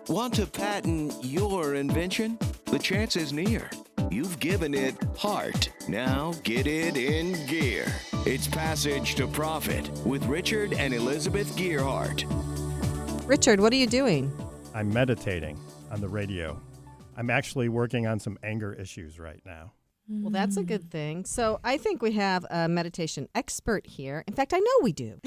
Want to patent your invention? The chance is near. You've given it heart. Now get it in gear. It's Passage to Profit with Richard and Elizabeth Gearhart. Richard, what are you doing? I'm meditating on the radio. I'm actually working on some anger issues right now. Well, that's a good thing. So I think we have a meditation expert here. In fact, I know we do.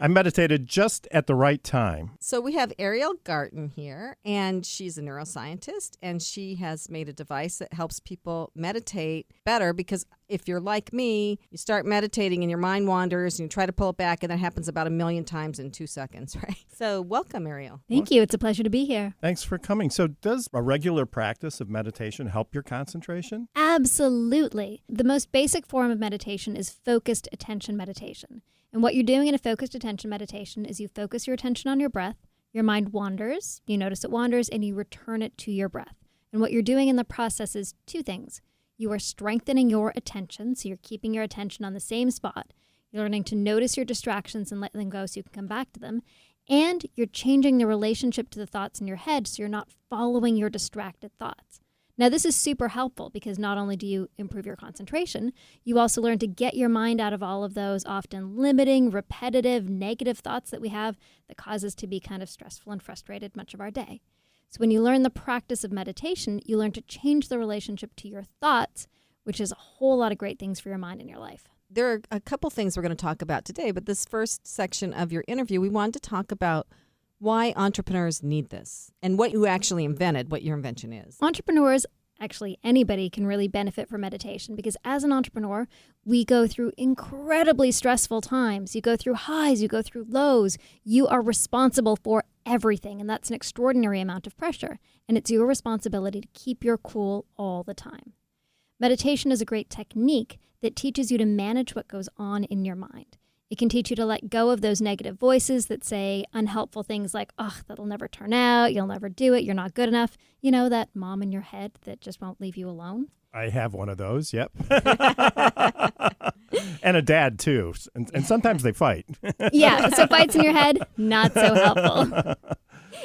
I meditated just at the right time. So we have Ariel Garten here, and she's a neuroscientist, and she has made a device that helps people meditate better because if you're like me, you start meditating and your mind wanders and you try to pull it back, and that happens about 1 million times in 2 seconds, right? So welcome, Ariel. Thank you. It's a pleasure to be here. Thanks for coming. So does a regular practice of meditation help your concentration? Absolutely. The most basic form of meditation is focused attention meditation. And what you're doing in a focused attention meditation is you focus your attention on your breath, your mind wanders, you notice it wanders, and you return it to your breath. And what you're doing in the process is 2 things. You are strengthening your attention, so you're keeping your attention on the same spot. You're learning to notice your distractions and let them go so you can come back to them. And you're changing the relationship to the thoughts in your head so you're not following your distracted thoughts. Now, this is super helpful because not only do you improve your concentration, you also learn to get your mind out of all of those often limiting, repetitive, negative thoughts that we have that cause us to be kind of stressful and frustrated much of our day. So when you learn the practice of meditation, you learn to change the relationship to your thoughts, which is a whole lot of great things for your mind and your life. There are a couple things we're going to talk about today, but this first section of your interview, we wanted to talk about why entrepreneurs need this and what you actually invented, what your invention is. Entrepreneurs, actually anybody, can really benefit from meditation because as an entrepreneur, we go through incredibly stressful times. You go through highs, you go through lows. You are responsible for everything, and that's an extraordinary amount of pressure. And it's your responsibility to keep your cool all the time. Meditation is a great technique that teaches you to manage what goes on in your mind. It can teach you to let go of those negative voices that say unhelpful things like, oh, that'll never turn out, you'll never do it, you're not good enough. You know, that mom in your head that just won't leave you alone? I have one of those, yep. And a dad, too. And sometimes they fight. Yeah, so fights in your head, not so helpful.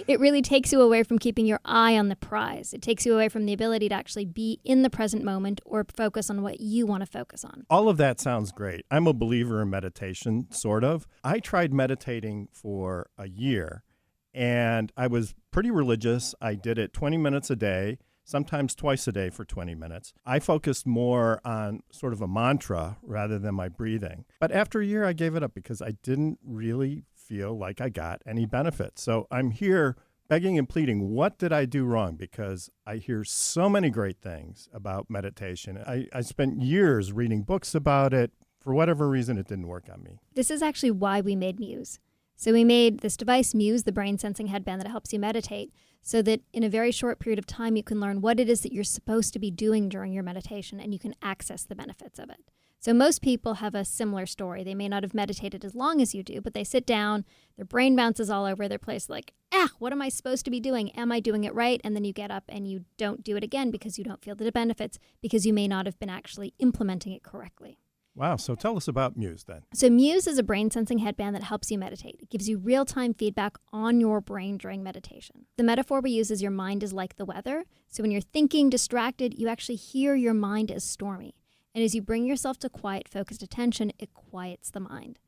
It really takes you away from keeping your eye on the prize. It takes you away from the ability to actually be in the present moment or focus on what you want to focus on. All of that sounds great. I'm a believer in meditation, sort of. I tried meditating for a year, and I was pretty religious. I did it 20 minutes a day, sometimes twice a day for 20 minutes. I focused more on sort of a mantra rather than my breathing. But after a year, I gave it up because I didn't really feel like I got any benefit. So I'm here begging and pleading, what did I do wrong? Because I hear so many great things about meditation. I spent years reading books about it. For whatever reason, it didn't work on me. This is actually why we made Muse. So we made this device, Muse, the brain sensing headband that helps you meditate, so that in a very short period of time, you can learn what it is that you're supposed to be doing during your meditation, and you can access the benefits of it. So most people have a similar story. They may not have meditated as long as you do, but they sit down, their brain bounces all over their place like, what am I supposed to be doing? Am I doing it right? And then you get up and you don't do it again because you don't feel the benefits because you may not have been actually implementing it correctly. Wow. So tell us about Muse then. So Muse is a brain sensing headband that helps you meditate. It gives you real-time feedback on your brain during meditation. The metaphor we use is your mind is like the weather. So when you're thinking distracted, you actually hear your mind as stormy. And as you bring yourself to quiet, focused attention, it quiets the mind.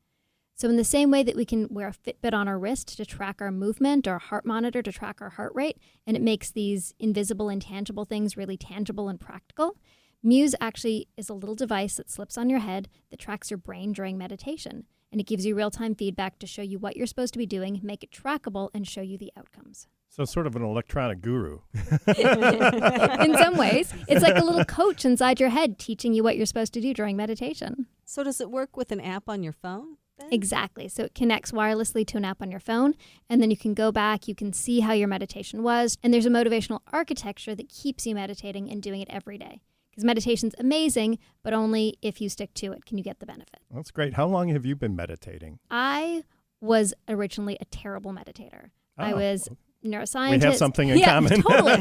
So in the same way that we can wear a Fitbit on our wrist to track our movement or a heart monitor to track our heart rate, and it makes these invisible, intangible things really tangible and practical, Muse actually is a little device that slips on your head that tracks your brain during meditation. And it gives you real-time feedback to show you what you're supposed to be doing, make it trackable, and show you the outcomes. So sort of an electronic guru. In some ways, it's like a little coach inside your head teaching you what you're supposed to do during meditation. So does it work with an app on your phone then? Exactly. So it connects wirelessly to an app on your phone, and then you can go back, you can see how your meditation was, and there's a motivational architecture that keeps you meditating and doing it every day. Because meditation's amazing, but only if you stick to it can you get the benefit. That's great. How long have you been meditating? I was originally a terrible meditator. I was neuroscientist. We have something in common. Totally.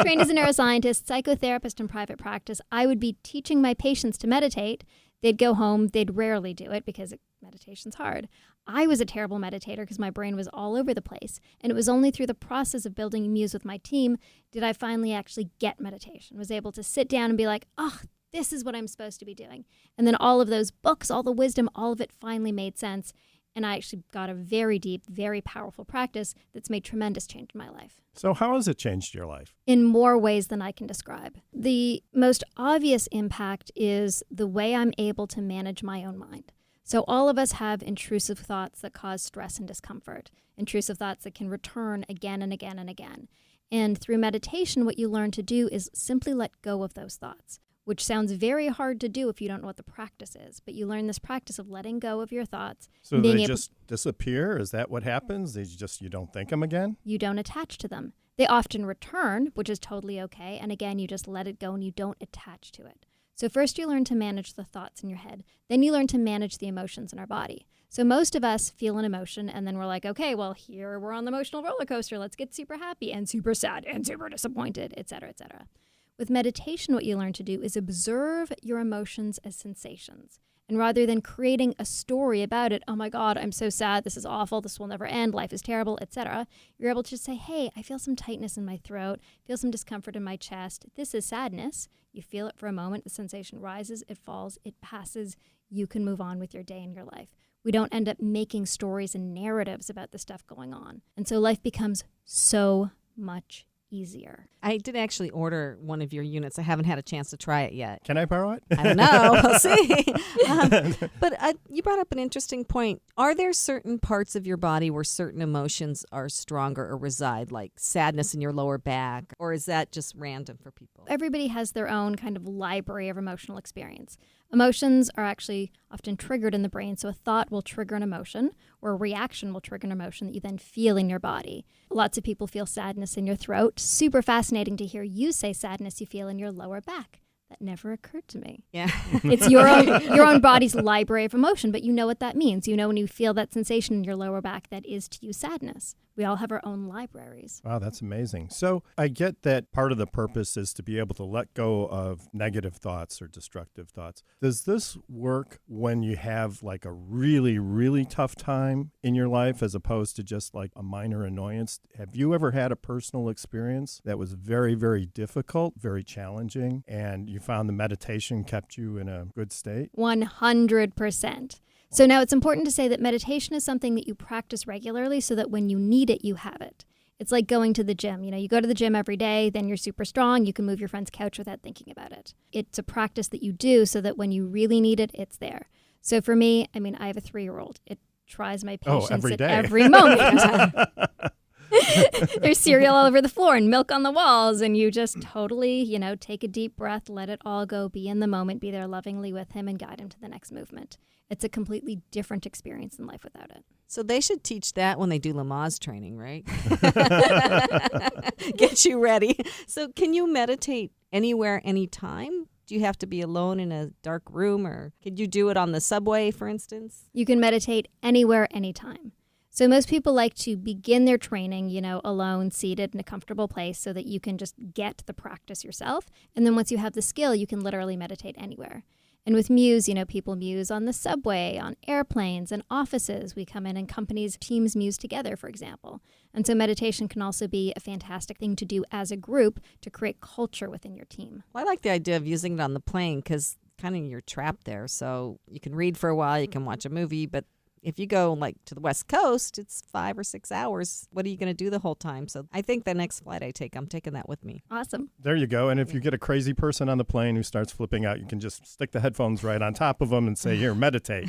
Trained as a neuroscientist, psychotherapist in private practice. I would be teaching my patients to meditate. They'd go home. They'd rarely do it because it meditation's hard. I was a terrible meditator because my brain was all over the place. And it was only through the process of building Muse with my team did I finally actually get meditation, was able to sit down and be like, oh, this is what I'm supposed to be doing. And then all of those books, all the wisdom, all of it finally made sense. And I actually got a very deep, very powerful practice that's made tremendous change in my life. So how has it changed your life? In more ways than I can describe. The most obvious impact is the way I'm able to manage my own mind. So all of us have intrusive thoughts that cause stress and discomfort, intrusive thoughts that can return again and again and again. And through meditation, what you learn to do is simply let go of those thoughts, which sounds very hard to do if you don't know what the practice is. But you learn this practice of letting go of your thoughts. So they just disappear? Is that what happens? You don't think them again? You don't attach to them. They often return, which is totally okay. And again, you just let it go and you don't attach to it. So first you learn to manage the thoughts in your head. Then you learn to manage the emotions in our body. So most of us feel an emotion and then we're like, okay, well, here we're on the emotional roller coaster. Let's get super happy and super sad and super disappointed, et cetera, et cetera. With meditation, what you learn to do is observe your emotions as sensations. And rather than creating a story about it, oh my God, I'm so sad, this is awful, this will never end, life is terrible, etc., you're able to just say, hey, I feel some tightness in my throat, feel some discomfort in my chest. This is sadness. You feel it for a moment, the sensation rises, it falls, it passes. You can move on with your day and your life. We don't end up making stories and narratives about the stuff going on. And so life becomes so much easier. I did actually order one of your units. I haven't had a chance to try it yet. Can I borrow it? I don't know. We'll see. But you brought up an interesting point. Are there certain parts of your body where certain emotions are stronger or reside, like sadness in your lower back? Or is that just random for people? Everybody has their own kind of library of emotional experience. Emotions are actually often triggered in the brain. So a thought will trigger an emotion, or a reaction will trigger an emotion that you then feel in your body. Lots of people feel sadness in your throat. Super fascinating to hear you say sadness you feel in your lower back. That never occurred to me. Yeah. It's your own body's library of emotion, but you know what that means. You know when you feel that sensation in your lower back, that is to you sadness. We all have our own libraries. Wow, that's amazing. So I get that part of the purpose is to be able to let go of negative thoughts or destructive thoughts. Does this work when you have like a really, really tough time in your life as opposed to just like a minor annoyance? Have you ever had a personal experience that was very, very difficult, very challenging, and you found the meditation kept you in a good state? 100%. So now it's important to say that meditation is something that you practice regularly so that when you need it, you have it. It's like going to the gym. You know, you go to the gym every day, then you're super strong. You can move your friend's couch without thinking about it. It's a practice that you do so that when you really need it, it's there. So for me, I mean, I have a 3-year-old. It tries my patience every at day. every moment. There's cereal all over the floor and milk on the walls, and you just totally, take a deep breath, let it all go, be in the moment, be there lovingly with him, and guide him to the next movement. It's a completely different experience in life without it. So they should teach that when they do Lamaze training, right? Get you ready. So can you meditate anywhere, anytime? Do you have to be alone in a dark room, or could you do it on the subway, for instance? You can meditate anywhere, anytime. So most people like to begin their training, alone, seated in a comfortable place so that you can just get the practice yourself. And then once you have the skill, you can literally meditate anywhere. And with Muse, people muse on the subway, on airplanes, and offices. We come in and companies, teams muse together, for example. And so meditation can also be a fantastic thing to do as a group to create culture within your team. Well, I like the idea of using it on the plane because kind of you're trapped there. So you can read for a while, you can watch a movie, but if you go like to the West Coast, it's 5 or 6 hours. What are you going to do the whole time? So I think the next flight I take, I'm taking that with me. Awesome. There you go. And if you get a crazy person on the plane who starts flipping out, you can just stick the headphones right on top of them and say, here, meditate.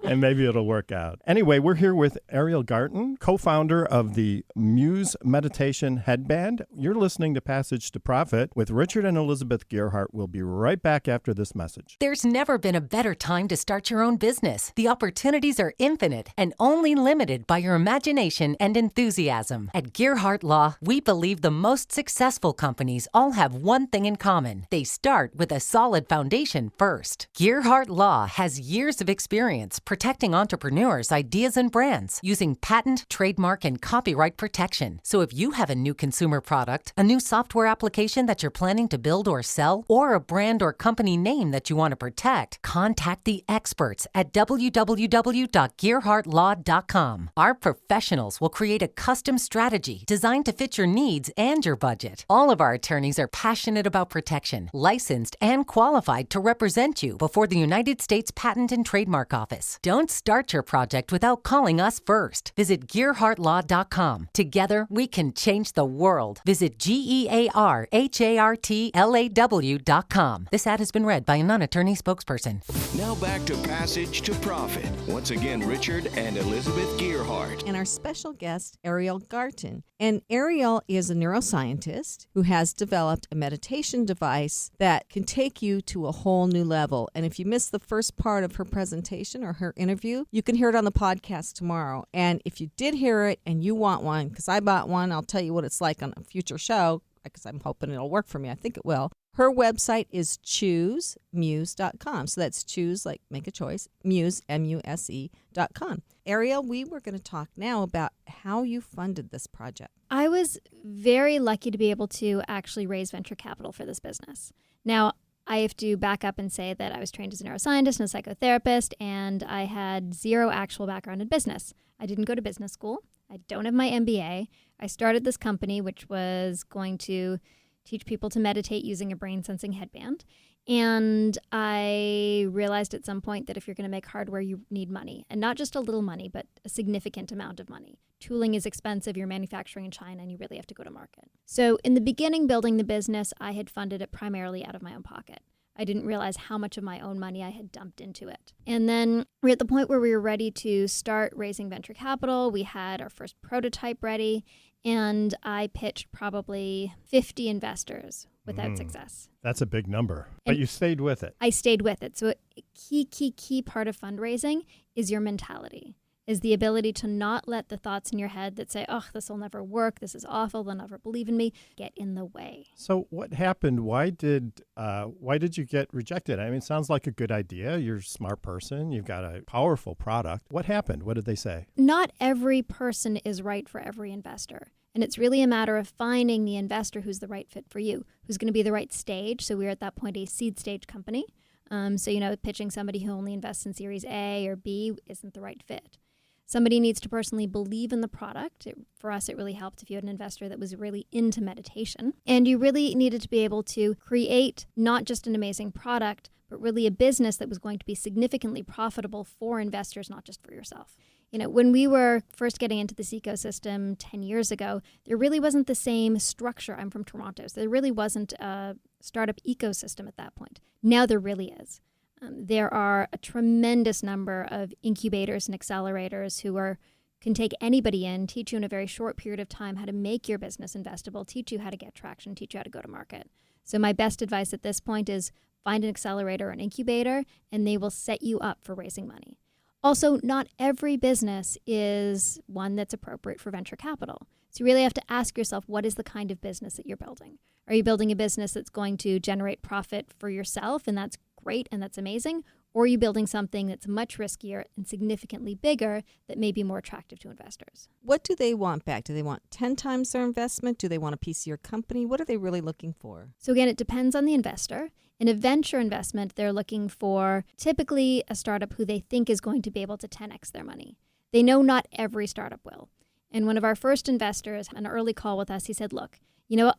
And maybe it'll work out. Anyway, we're here with Ariel Garten, co-founder of the Muse Meditation Headband. You're listening to Passage to Profit with Richard and Elizabeth Gearhart. We'll be right back after this message. There's never been a better time to start your own business. business. The opportunities are infinite and only limited by your imagination and enthusiasm. At Gearhart Law, we believe the most successful companies all have one thing in common. They start with a solid foundation first. Gearhart Law has years of experience protecting entrepreneurs' ideas and brands using patent, trademark, and copyright protection. So if you have a new consumer product, a new software application that you're planning to build or sell, or a brand or company name that you want to protect, contact the experts at www.gearhartlaw.com. Our professionals will create a custom strategy designed to fit your needs and your budget. All of our attorneys are passionate about protection, licensed and qualified to represent you before the United States Patent and Trademark Office. Don't start your project without calling us first. Visit GearhartLaw.com. Together, we can change the world. Visit GearhartLaw.com. This ad has been read by a non-attorney spokesperson. Now back to Passage to Profit. Once again, Richard and Elizabeth Gearhart. And our special guest, Ariel Garten. And Ariel is a neuroscientist who has developed a meditation device that can take you to a whole new level. And if you missed the first part of her presentation or her interview, you can hear it on the podcast tomorrow. And if you did hear it and you want one, because I bought one, I'll tell you what it's like on a future show, because I'm hoping it'll work for me. I think it will. Her website is choosemuse.com. So that's choose, like make a choice, muse, MUSE.com. Ariel, we were going to talk now about how you funded this project. I was very lucky to be able to actually raise venture capital for this business. Now, I have to back up and say that I was trained as a neuroscientist and a psychotherapist, and I had zero actual background in business. I didn't go to business school. I don't have my MBA. I started this company, which was going to teach people to meditate using a brain-sensing headband. And I realized at some point that if you're going to make hardware, you need money. And not just a little money, but a significant amount of money. Tooling is expensive. You're manufacturing in China, and you really have to go to market. So in the beginning, building the business, I had funded it primarily out of my own pocket. I didn't realize how much of my own money I had dumped into it. And then we're at the point where we were ready to start raising venture capital. We had our first prototype ready, and I pitched probably 50 investors without success. That's a big number, but you stayed with it. I stayed with it. So a key part of fundraising is your mentality, is the ability to not let the thoughts in your head that say, oh, this will never work, this is awful, they'll never believe in me, get in the way. So what happened? Why did you get rejected? I mean, it sounds like a good idea. You're a smart person. You've got a powerful product. What happened? What did they say? Not every person is right for every investor. And it's really a matter of finding the investor who's the right fit for you, who's going to be the right stage. So we're at that point a seed stage company. So, pitching somebody who only invests in Series A or B isn't the right fit. Somebody needs to personally believe in the product. For us, it really helped if you had an investor that was really into meditation. And you really needed to be able to create not just an amazing product, but really a business that was going to be significantly profitable for investors, not just for yourself. When we were first getting into this ecosystem 10 years ago, there really wasn't the same structure. I'm from Toronto, so there really wasn't a startup ecosystem at that point. Now there really is. There are a tremendous number of incubators and accelerators who can take anybody in, teach you in a very short period of time how to make your business investable, teach you how to get traction, teach you how to go to market. So my best advice at this point is find an accelerator or an incubator, and they will set you up for raising money. Also, not every business is one that's appropriate for venture capital. So you really have to ask yourself, what is the kind of business that you're building? Are you building a business that's going to generate profit for yourself, and that's great and that's amazing? Or are you building something that's much riskier and significantly bigger that may be more attractive to investors? What do they want back? Do they want 10 times their investment? Do they want a piece of your company? What are they really looking for? So again, it depends on the investor. In a venture investment, they're looking for typically a startup who they think is going to be able to 10x their money. They know not every startup will. And one of our first investors had an early call with us. He said, look,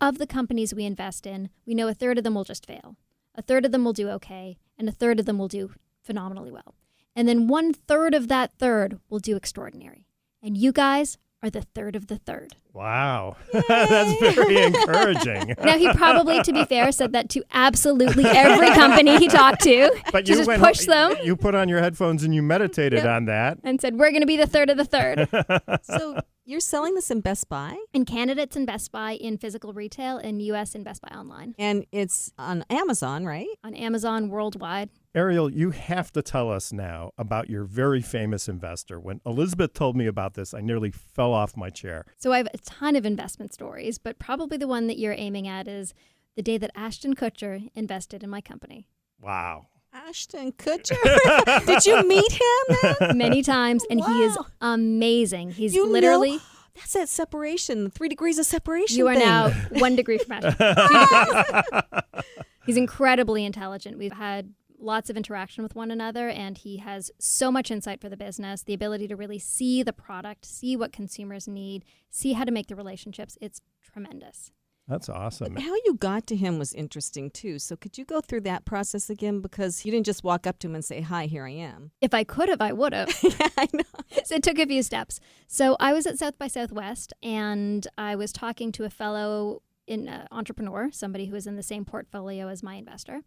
of the companies we invest in, we know a third of them will just fail. A third of them will do okay, and a third of them will do phenomenally well. And then 1/3 of that third will do extraordinary. And you guys are the third of the third. Wow. That's very encouraging. Now, he probably, to be fair, said that to absolutely every company he talked to. But to you just went push them. You put on your headphones and you meditated on that. And said, we're going to be the third of the third. So you're selling this in Best Buy? In Canada, it's in Best Buy in physical retail, in U.S. in Best Buy online. And it's on Amazon, right? On Amazon worldwide. Ariel, you have to tell us now about your very famous investor. When Elizabeth told me about this, I nearly fell off my chair. So I have a ton of investment stories, but probably the one that you're aiming at is the day that Ashton Kutcher invested in my company. Wow. Ashton Kutcher? Did you meet him then? Many times, and he is Wow. amazing. He's You literally... know? That's that separation, the 3 degrees of separation You are thing. now 1 degree from Ashton. 2 degrees. He's incredibly intelligent. We've had lots of interaction with one another, and he has so much insight for the business, the ability to really see the product, see what consumers need, see how to make the relationships. It's tremendous. That's awesome. How you got to him was interesting, too. So could you go through that process again? Because you didn't just walk up to him and say, hi, here I am. If I could have, I would have. Yeah, I know. So it took a few steps. So I was at South by Southwest, and I was talking to a fellow entrepreneur, somebody who was in the same portfolio as my investor.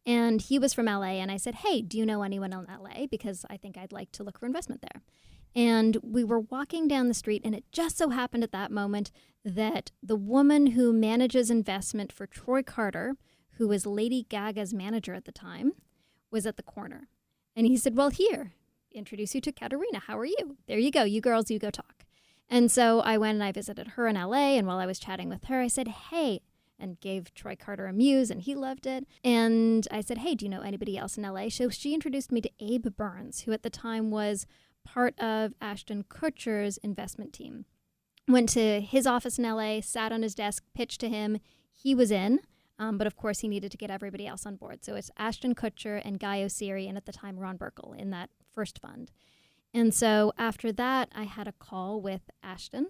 And he was from LA, and I said, hey, do you know anyone in LA? Because I think I'd like to look for investment there. And we were walking down the street, and it just so happened at that moment that the woman who manages investment for Troy Carter, who was Lady Gaga's manager at the time, was at the corner. And he said, well, here, introduce you to Katerina. How are you? There you go. You girls, you go talk. And so I went and I visited her in LA, and while I was chatting with her, I said, hey, and gave Troy Carter a muse, and he loved it. And I said, hey, do you know anybody else in LA? So she introduced me to Abe Burns, who at the time was part of Ashton Kutcher's investment team. Went to his office in LA, sat on his desk, pitched to him. He was in, but of course he needed to get everybody else on board. So it's Ashton Kutcher and Guy Oseary, and at the time Ron Burkle in that first fund. And so after that, I had a call with Ashton,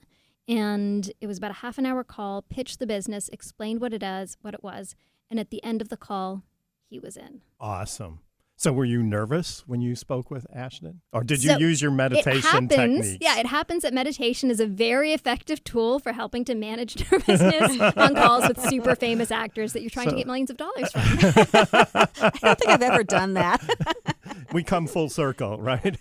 and it was about a half an hour call, pitched the business, explained what it was, and at the end of the call, he was in. Awesome. So were you nervous when you spoke with Ashton? Or did you use your meditation techniques? Yeah, it happens that meditation is a very effective tool for helping to manage nervousness on calls with super famous actors that you're trying to get millions of dollars from. I don't think I've ever done that. We come full circle, right?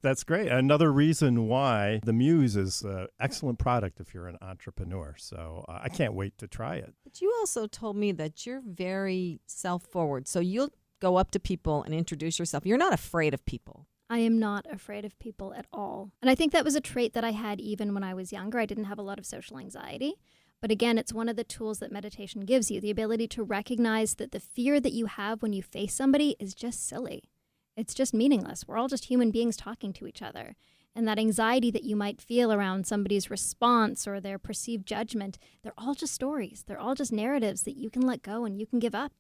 That's great. Another reason why the Muse is an excellent product if you're an entrepreneur. So I can't wait to try it. But you also told me that you're very self-forward. So you'll go up to people and introduce yourself. You're not afraid of people. I am not afraid of people at all. And I think that was a trait that I had even when I was younger. I didn't have a lot of social anxiety. But again, it's one of the tools that meditation gives you, the ability to recognize that the fear that you have when you face somebody is just silly. It's just meaningless. We're all just human beings talking to each other. And that anxiety that you might feel around somebody's response or their perceived judgment, they're all just stories. They're all just narratives that you can let go and you can give up.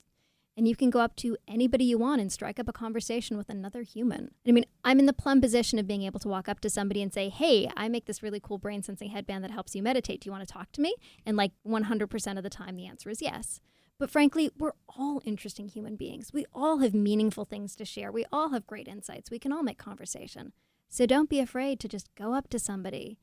And you can go up to anybody you want and strike up a conversation with another human. I mean, I'm in the plum position of being able to walk up to somebody and say, hey, I make this really cool brain sensing headband that helps you meditate. Do you want to talk to me? And like 100% of the time, the answer is yes. But frankly, we're all interesting human beings. We all have meaningful things to share. We all have great insights. We can all make conversation. So don't be afraid to just go up to somebody,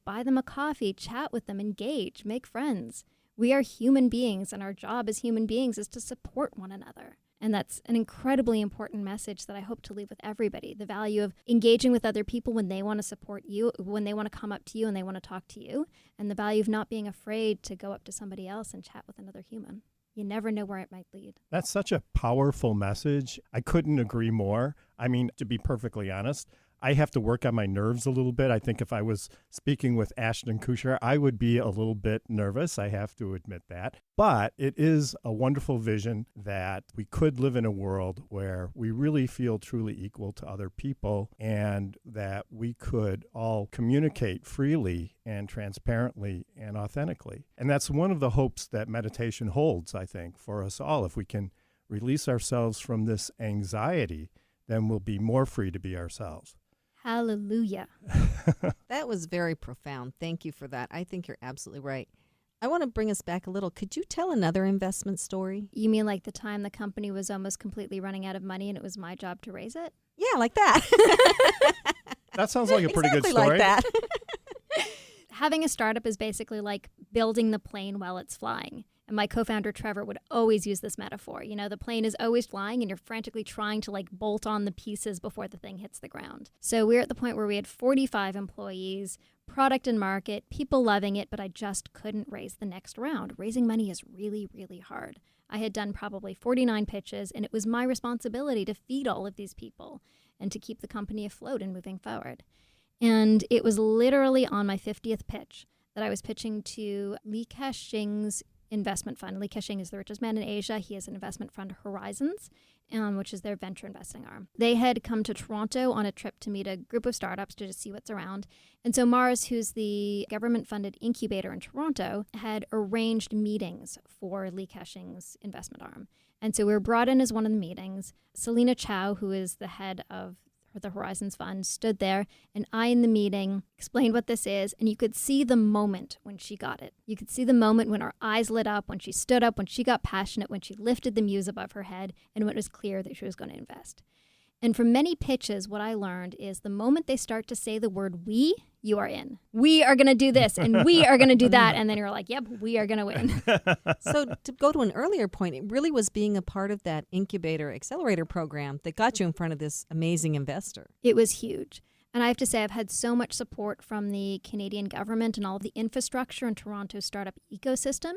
buy them a coffee, chat with them, engage, make friends. We are human beings, and our job as human beings is to support one another. And that's an incredibly important message that I hope to leave with everybody. The value of engaging with other people when they want to support you, when they want to come up to you and they want to talk to you, and the value of not being afraid to go up to somebody else and chat with another human. You never know where it might lead. That's such a powerful message. I couldn't agree more. I mean, to be perfectly honest, I have to work on my nerves a little bit. I think if I was speaking with Ashton Kutcher, I would be a little bit nervous. I have to admit that. But it is a wonderful vision that we could live in a world where we really feel truly equal to other people and that we could all communicate freely and transparently and authentically. And that's one of the hopes that meditation holds, I think, for us all. If we can release ourselves from this anxiety, then we'll be more free to be ourselves. Hallelujah. That was very profound. Thank you for that. I think you're absolutely right. I want to bring us back a little. Could you tell another investment story? You mean like the time the company was almost completely running out of money and it was my job to raise it? Yeah, like that. That sounds like a pretty exactly good story. Like that. Having a startup is basically like building the plane while it's flying. And my co-founder, Trevor, would always use this metaphor. The plane is always flying and you're frantically trying to bolt on the pieces before the thing hits the ground. So we're at the point where we had 45 employees, product and market, people loving it, but I just couldn't raise the next round. Raising money is really, really hard. I had done probably 49 pitches, and it was my responsibility to feed all of these people and to keep the company afloat and moving forward. And it was literally on my 50th pitch that I was pitching to Li Ka-shing's investment fund. Li Ka-shing is the richest man in Asia. He has an investment fund, Horizons, which is their venture investing arm. They had come to Toronto on a trip to meet a group of startups to just see what's around. And so Mars, who's the government-funded incubator in Toronto, had arranged meetings for Li Ka-shing's investment arm. And so we were brought in as one of the meetings. Selena Chow, who is the head of the Horizons Fund, stood there, and I in the meeting explained what this is, and you could see the moment when she got it. You could see the moment when her eyes lit up, when she stood up, when she got passionate, when she lifted the muse above her head, and when it was clear that she was going to invest. And from many pitches, what I learned is the moment they start to say the word we, you are in. We are going to do this, and we are going to do that. And then you're like, yep, we are going to win. So to go to an earlier point, it really was being a part of that incubator accelerator program that got you in front of this amazing investor. It was huge. And I have to say, I've had so much support from the Canadian government and all of the infrastructure in Toronto's startup ecosystem.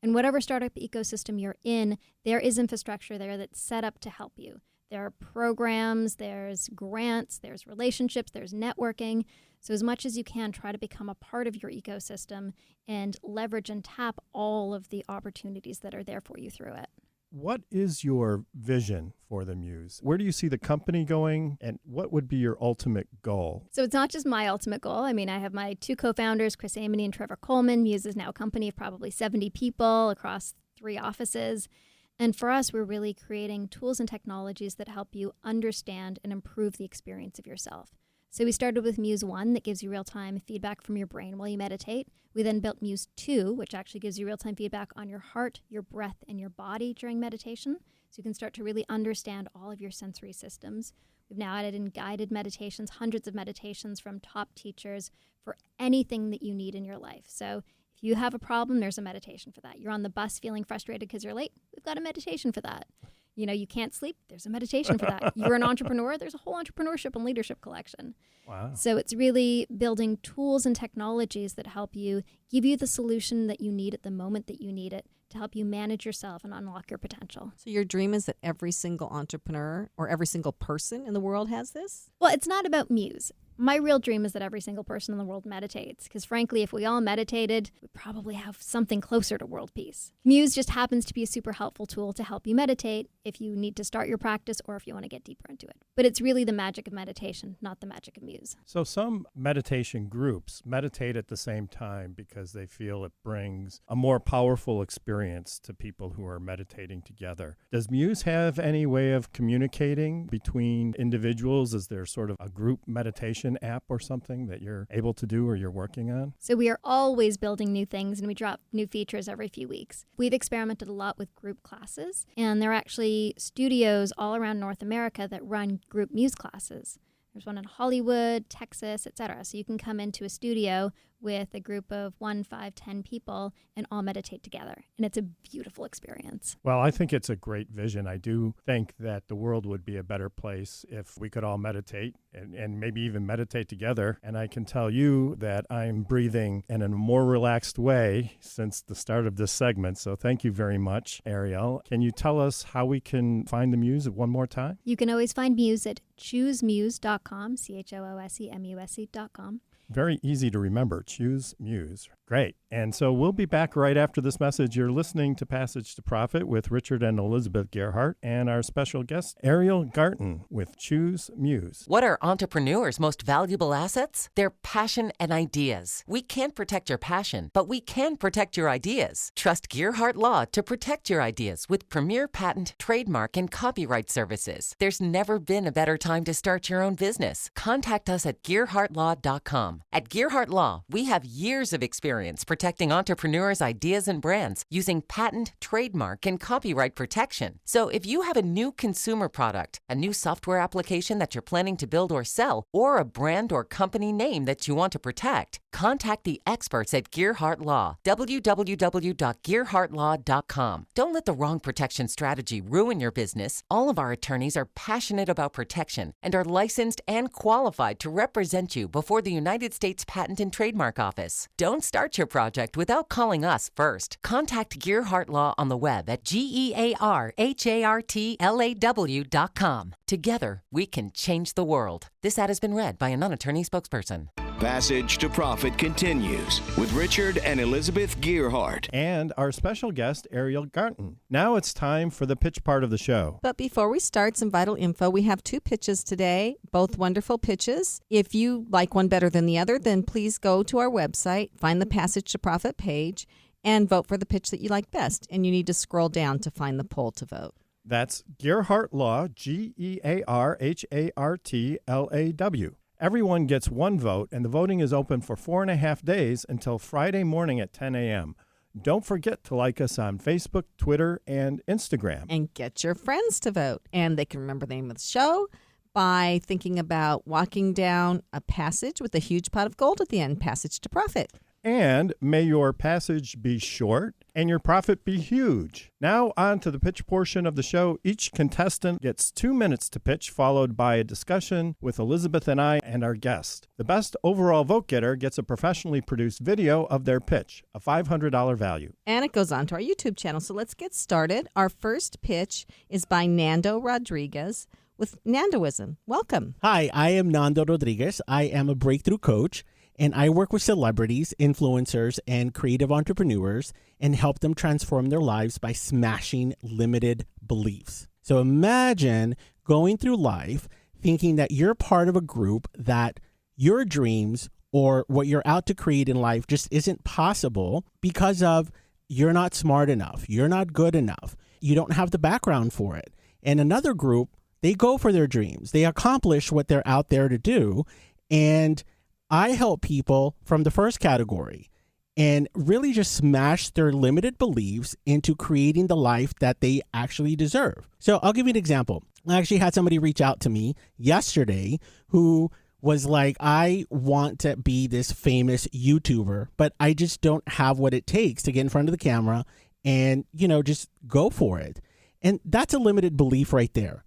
And whatever startup ecosystem you're in, there is infrastructure there that's set up to help you. There are programs, there's grants, there's relationships, there's networking. So as much as you can, try to become a part of your ecosystem and leverage and tap all of the opportunities that are there for you through it. What is your vision for the Muse? Where do you see the company going, and what would be your ultimate goal? So it's not just my ultimate goal. I mean, I have my two co-founders, Chris Amony and Trevor Coleman. Muse is now a company of probably 70 people across 3 offices. And for us, we're really creating tools and technologies that help you understand and improve the experience of yourself. So we started with Muse 1 that gives you real-time feedback from your brain while you meditate. We then built Muse 2, which actually gives you real-time feedback on your heart, your breath, and your body during meditation. So you can start to really understand all of your sensory systems. We've now added in guided meditations, hundreds of meditations from top teachers for anything that you need in your life. So if you have a problem, there's a meditation for that. You're on the bus feeling frustrated because you're late, we've got a meditation for that. You know, you can't sleep, there's a meditation for that. You're an entrepreneur, there's a whole entrepreneurship and leadership collection. Wow. So it's really building tools and technologies that help you, give you the solution that you need at the moment that you need it to help you manage yourself and unlock your potential. So your dream is that every single entrepreneur or every single person in the world has this? Well, it's not about Muse. My real dream is that every single person in the world meditates, because frankly, if we all meditated, we'd probably have something closer to world peace. Muse just happens to be a super helpful tool to help you meditate if you need to start your practice or if you want to get deeper into it. But it's really the magic of meditation, not the magic of Muse. So some meditation groups meditate at the same time because they feel it brings a more powerful experience to people who are meditating together. Does Muse have any way of communicating between individuals? Is there sort of a group meditation app or something that you're able to do or you're working on? So we are always building new things, and we drop new features every few weeks. We've experimented a lot with group classes, and there are actually studios all around North America that run group Muse classes. There's one in Hollywood, Texas, etc. So you can come into a studio with a group of 1, 5, 10 people and all meditate together. And it's a beautiful experience. Well, I think it's a great vision. I do think that the world would be a better place if we could all meditate and maybe even meditate together. And I can tell you that I'm breathing in a more relaxed way since the start of this segment. So thank you very much, Ariel. Can you tell us how we can find the Muse one more time? You can always find Muse at choosemuse.com, CHOOSEMUSE.com. Very easy to remember. Choose Muse. Great. And so we'll be back right after this message. You're listening to Passage to Profit with Richard and Elizabeth Gerhardt and our special guest, Ariel Garten with Choose Muse. What are entrepreneurs' most valuable assets? Their passion and ideas. We can't protect your passion, but we can protect your ideas. Trust Gerhardt Law to protect your ideas with premier patent, trademark, and copyright services. There's never been a better time to start your own business. Contact us at GerhardtLaw.com. At Gerhardt Law, we have years of experience protecting entrepreneurs' ideas and brands using patent, trademark, and copyright protection. So if you have a new consumer product, a new software application that you're planning to build or sell, or a brand or company name that you want to protect, Contact the experts at Gearhart Law, www.gearhartlaw.com. Don't let the wrong protection strategy ruin your business. All of our attorneys are passionate about protection and are licensed and qualified to represent you before the United States Patent and Trademark Office. Don't start your project without calling us first. Contact Gearhart Law on the web at GEARHARTLAW.com. Together, we can change the world. This ad has been read by a non-attorney spokesperson. Passage to Profit continues with Richard and Elizabeth Gearhart. And our special guest, Ariel Garten. Now it's time for the pitch part of the show. But before we start, some vital info. We have 2 pitches today, both wonderful pitches. If you like one better than the other, then please go to our website, find the Passage to Profit page, and vote for the pitch that you like best. And you need to scroll down to find the poll to vote. That's Gearhart Law, GEARHARTLAW. Everyone gets one vote, and the voting is open for 4.5 days until Friday morning at 10 a.m. Don't forget to like us on Facebook, Twitter, and Instagram. And get your friends to vote. And they can remember the name of the show by thinking about walking down a passage with a huge pot of gold at the end, Passage to Profit. And may your passage be short and your profit be huge. Now on to the pitch portion of the show. Each contestant gets 2 minutes to pitch, followed by a discussion with Elizabeth and I and our guest. The best overall vote getter gets a professionally produced video of their pitch, a $500 value. And it goes on to our YouTube channel. So let's get started. Our first pitch is by Nando Rodriguez with Nandoism. Welcome. Hi, I am Nando Rodriguez. I am a breakthrough coach, and I work with celebrities, influencers, and creative entrepreneurs and help them transform their lives by smashing limited beliefs. So imagine going through life thinking that you're part of a group that your dreams or what you're out to create in life just isn't possible because of you're not smart enough, you're not good enough, you don't have the background for it. And another group, they go for their dreams, they accomplish what they're out there to do, and I help people from the first category and really just smash their limited beliefs into creating the life that they actually deserve. So I'll give you an example. I actually had somebody reach out to me yesterday who was like, I want to be this famous YouTuber, but I just don't have what it takes to get in front of the camera and, just go for it. And that's a limited belief right there.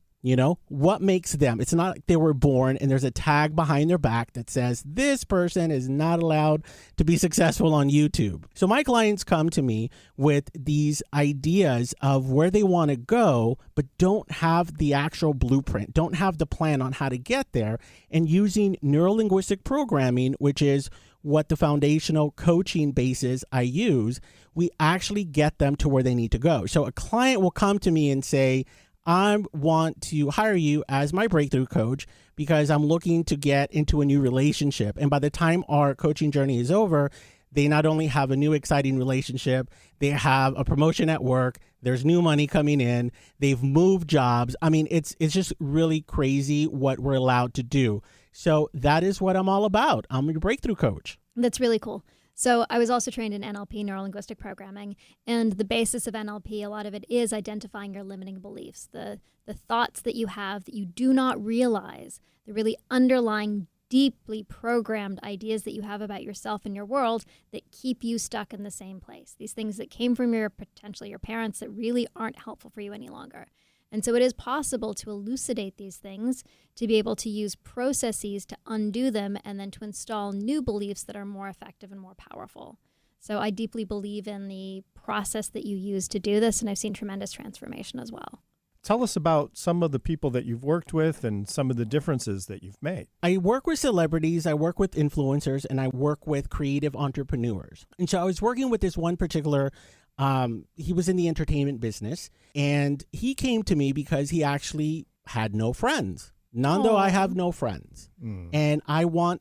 What makes them? It's not like they were born and there's a tag behind their back that says this person is not allowed to be successful on YouTube. So my clients come to me with these ideas of where they want to go, but don't have the actual blueprint, don't have the plan on how to get there. And using neuro-linguistic programming, which is what the foundational coaching basis I use, we actually get them to where they need to go. So a client will come to me and say, I want to hire you as my breakthrough coach because I'm looking to get into a new relationship. And by the time our coaching journey is over, they not only have a new exciting relationship, they have a promotion at work, there's new money coming in, they've moved jobs. I mean, it's just really crazy what we're allowed to do. So that is what I'm all about. I'm your breakthrough coach. That's really cool. So I was also trained in NLP, neuro-linguistic programming, and the basis of NLP, a lot of it is identifying your limiting beliefs, the thoughts that you have that you do not realize, the really underlying, deeply programmed ideas that you have about yourself and your world that keep you stuck in the same place. These things that came from potentially your parents that really aren't helpful for you any longer. And so it is possible to elucidate these things, to be able to use processes to undo them, and then to install new beliefs that are more effective and more powerful. So I deeply believe in the process that you use to do this, and I've seen tremendous transformation as well. Tell us about some of the people that you've worked with and some of the differences that you've made. I work with celebrities, I work with influencers, and I work with creative entrepreneurs. And so I was working with this one particular he was in the entertainment business, and he came to me because he actually had no friends. Nando, I have no friends. And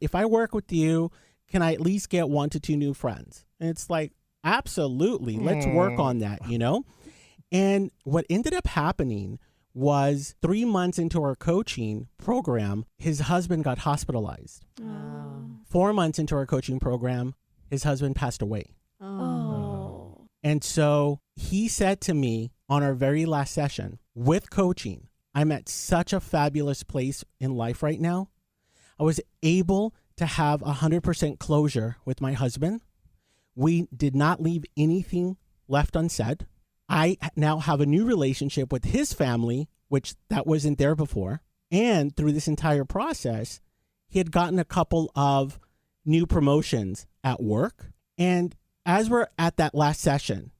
if I work with you, can I at least get 1 to 2 new friends? And it's like, absolutely, let's work on that, And what ended up happening was 3 months into our coaching program, his husband got hospitalized. 4 months into our coaching program, his husband passed away. And so he said to me on our very last session, with coaching, I'm at such a fabulous place in life right now. I was able to have 100% closure with my husband. We did not leave anything left unsaid. I now have a new relationship with his family, which that wasn't there before. And through this entire process, he had gotten a couple of new promotions at work. And as we're at that last session,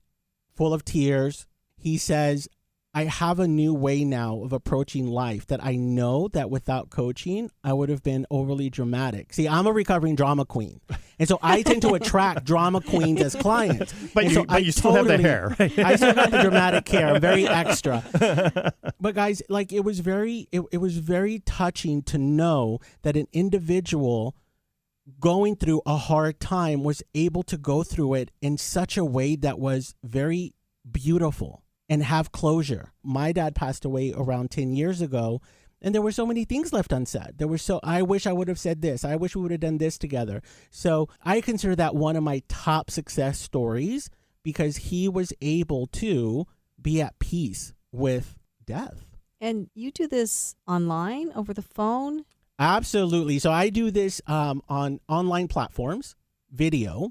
full of tears, he says, I have a new way now of approaching life that I know that without coaching, I would have been overly dramatic. See, I'm a recovering drama queen. And so I tend to attract drama queens as clients. But you still have the hair. I still got the dramatic hair. I'm very extra. But guys, like it was very touching to know that an individual going through a hard time was able to go through it in such a way that was very beautiful and have closure. My dad passed away around 10 years ago, and there were so many things left unsaid. I wish I would have said this. I wish we would have done this together. So I consider that one of my top success stories because he was able to be at peace with death. And you do this online, over the phone? Absolutely. So I do this on online platforms, video.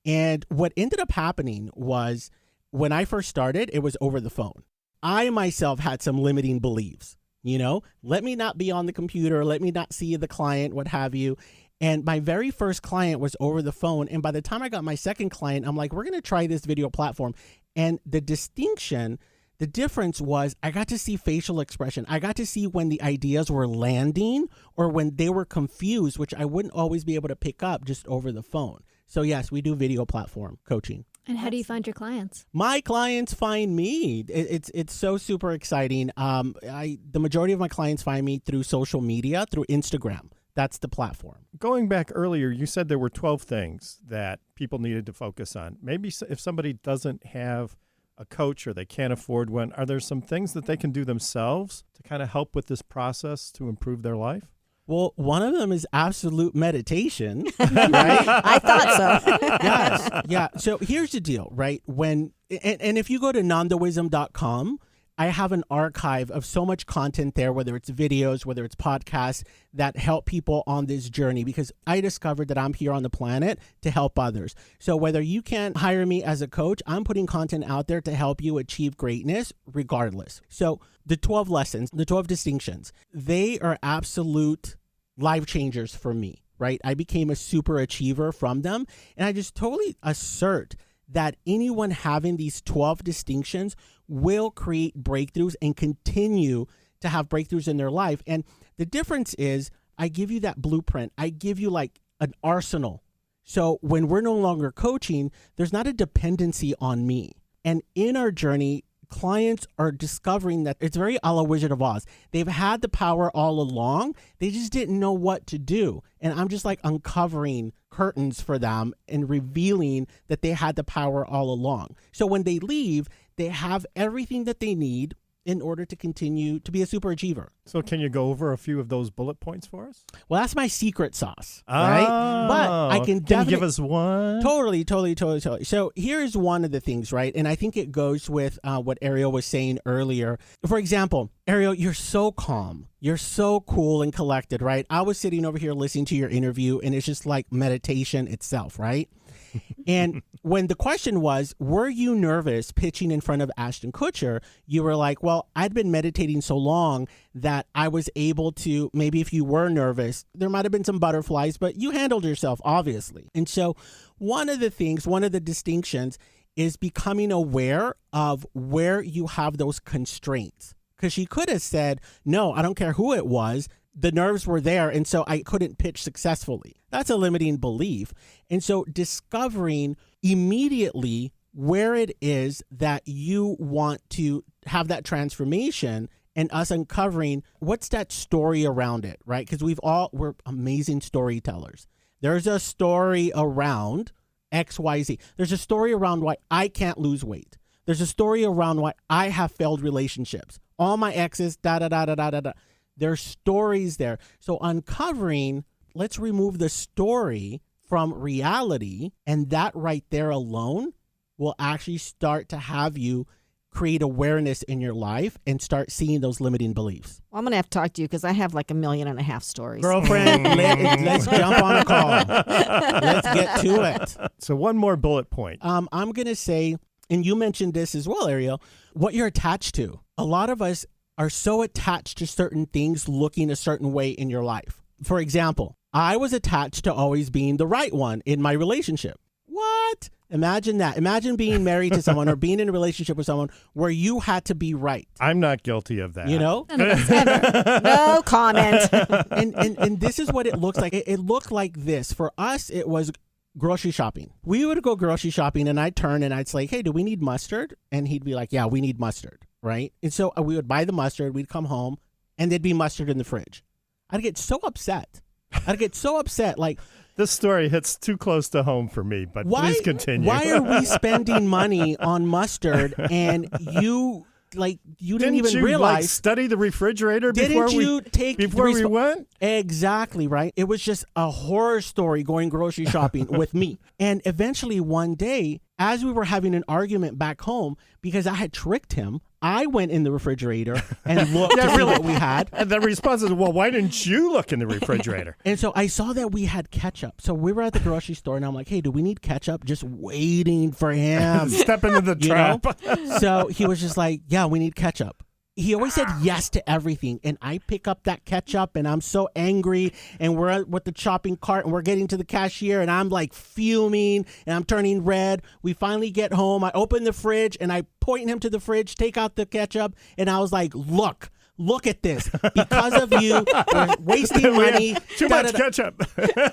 And what ended up happening was when I first started, it was over the phone. I myself had some limiting beliefs, let me not be on the computer, let me not see the client, what have you. And my very first client was over the phone. And by the time I got my second client, I'm like, we're going to try this video platform. And the difference was I got to see facial expression. I got to see when the ideas were landing or when they were confused, which I wouldn't always be able to pick up just over the phone. So yes, we do video platform coaching. And how do you find your clients? My clients find me. It's so super exciting. The majority of my clients find me through social media, through Instagram. That's the platform. Going back earlier, you said there were 12 things that people needed to focus on. Maybe if somebody doesn't have a coach or they can't afford one, are there some things that they can do themselves to kind of help with this process to improve their life? Well, one of them is absolute meditation, right? I thought so. Yes. Yeah. So here's the deal, right? And if you go to nandowism.com, I have an archive of so much content there, whether it's videos, whether it's podcasts that help people on this journey, because I discovered that I'm here on the planet to help others. So whether you can't hire me as a coach, I'm putting content out there to help you achieve greatness regardless. So the 12 lessons, the 12 distinctions, they are absolute life changers for me, right? I became a super achiever from them. And I just totally assert that anyone having these 12 distinctions will create breakthroughs and continue to have breakthroughs in their life. And the difference is I give you that blueprint. I give you like an arsenal. So when we're no longer coaching, there's not a dependency on me. And in our journey, clients are discovering that it's very a la Wizard of Oz. They've had the power all along. They just didn't know what to do. And I'm just like uncovering curtains for them and revealing that they had the power all along. So when they leave, they have everything that they need in order to continue to be a super achiever. So can you go over a few of those bullet points for us? Well, that's my secret sauce, right? But I can you give us one? Totally. So here's one of the things, right? And I think it goes with what Ariel was saying earlier. For example, Ariel, you're so calm. You're so cool and collected, right? I was sitting over here listening to your interview, and it's just like meditation itself, right? And when the question was, were you nervous pitching in front of Ashton Kutcher? You were like, well, I'd been meditating so long that I was able to, maybe if you were nervous, there might have been some butterflies, but you handled yourself, obviously. And so one of the distinctions is becoming aware of where you have those constraints. Because she could have said, no, I don't care who it was. The nerves were there, and so I couldn't pitch successfully. That's a limiting belief. And so discovering immediately where it is that you want to have that transformation and us uncovering what's that story around it, right? Because we're amazing storytellers. There's a story around XYZ. There's a story around why I can't lose weight. There's a story around why I have failed relationships. All my exes, da-da-da-da-da-da-da. There's stories there. So uncovering, let's remove the story from reality, and that right there alone will actually start to have you create awareness in your life and start seeing those limiting beliefs. Well, I'm going to have to talk to you because I have like 1.5 million stories. Girlfriend, let's jump on a call. Let's get to it. So one more bullet point. I'm going to say, and you mentioned this as well, Ariel, what you're attached to. A lot of us are so attached to certain things looking a certain way in your life. For example, I was attached to always being the right one in my relationship. What? Imagine that. Imagine being married to someone or being in a relationship with someone where you had to be right. I'm not guilty of that. You know? None of us ever. No comment. And this is what it looks like. It looked like this. For us, it was grocery shopping. We would go grocery shopping and I'd turn and I'd say, hey, do we need mustard? And he'd be like, yeah, we need mustard. Right? And so we would buy the mustard. We'd come home and there'd be mustard in the fridge. I'd get so upset. Like, this story hits too close to home for me, but please continue. Why are we spending money on mustard and you didn't even realize? Like, study the refrigerator before we went? Exactly, right? It was just a horror story going grocery shopping with me. And eventually one day, as we were having an argument back home, because I had tricked him, I went in the refrigerator and looked to see what we had. And the response is, well, why didn't you look in the refrigerator? And so I saw that we had ketchup. So we were at the grocery store and I'm like, hey, do we need ketchup? Just waiting for him. Step into the trap. So he was just like, yeah, we need ketchup. He always said yes to everything. And I pick up that ketchup and I'm so angry. And we're with the shopping cart and we're getting to the cashier and I'm like fuming and I'm turning red. We finally get home. I open the fridge and I point him to the fridge, take out the ketchup. And I was like, look at this. Because of you, we're wasting money. Too much ketchup.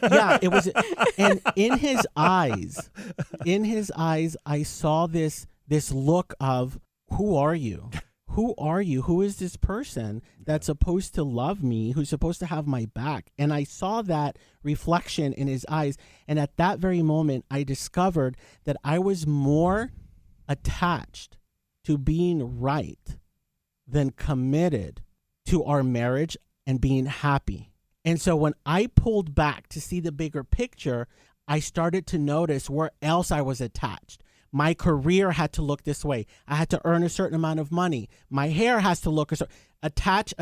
Yeah, it was. And in his eyes, I saw this look of, who are you? Who are you? Who is this person that's supposed to love me, who's supposed to have my back? And I saw that reflection in his eyes. And at that very moment, I discovered that I was more attached to being right than committed to our marriage and being happy. And so when I pulled back to see the bigger picture, I started to notice where else I was attached. My career had to look this way. I had to earn a certain amount of money. My hair has to look a certain. Attach.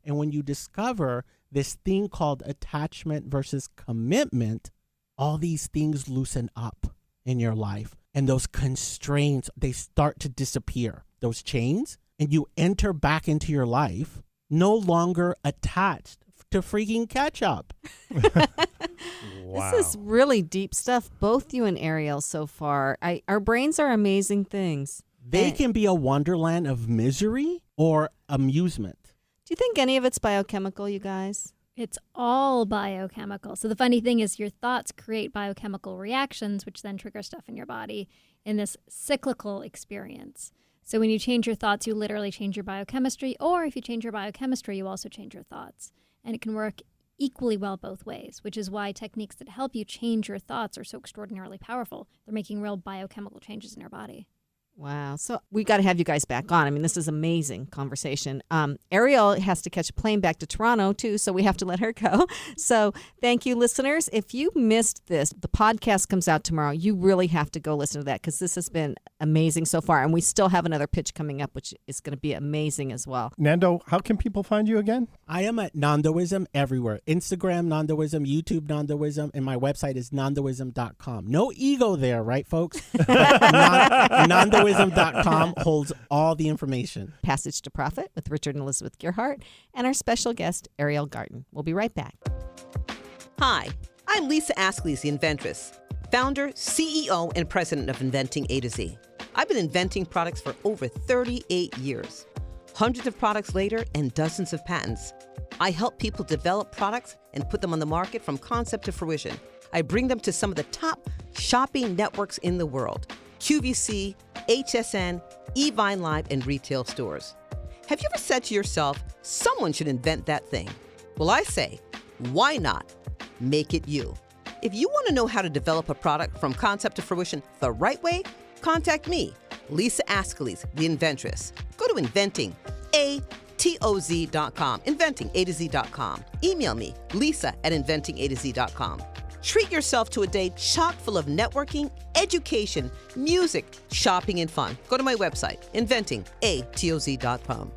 And when you discover this thing called attachment versus commitment, all these things loosen up in your life. And those constraints, they start to disappear. Those chains. And you enter back into your life no longer attached to freaking ketchup. Wow. This is really deep stuff, both you and Ariel so far. Our brains are amazing things. They can be a wonderland of misery or amusement. Do you think any of it's biochemical, you guys? It's all biochemical. So the funny thing is your thoughts create biochemical reactions, which then trigger stuff in your body in this cyclical experience. So when you change your thoughts, you literally change your biochemistry, or if you change your biochemistry, you also change your thoughts. And it can work equally well both ways, which is why techniques that help you change your thoughts are so extraordinarily powerful. They're making real biochemical changes in your body. Wow. So we got to have you guys back on. I mean, this is amazing conversation. Ariel has to catch a plane back to Toronto, too, so we have to let her go. So thank you, listeners. If you missed this, the podcast comes out tomorrow. You really have to go listen to that because this has been amazing so far. And we still have another pitch coming up, which is going to be amazing as well. Nando, how can people find you again? I am at Nandoism everywhere. Instagram, Nandoism, YouTube, Nandoism, and my website is nandoism.com. No ego there, right, folks? Nandoism.com holds all the information. Passage to Profit with Richard and Elizabeth Gearhart and our special guest, Ariel Garten. We'll be right back. Hi, I'm Lisa Askley's the Inventress, founder, CEO, and president of Inventing A to Z. I've been inventing products for over 38 years. Hundreds of products later and dozens of patents. I help people develop products and put them on the market from concept to fruition. I bring them to some of the top shopping networks in the world. QVC, HSN, eVine Live, and retail stores. Have you ever said to yourself, someone should invent that thing? Well, I say, why not make it you? If you want to know how to develop a product from concept to fruition the right way, contact me, Lisa Askley's the Inventress. Go to inventingatoz.com, inventingatoz.com. Email me, lisa@inventingatoz.com. Treat yourself to a day chock full of networking, education, music, shopping, and fun. Go to my website, inventingatoz.com.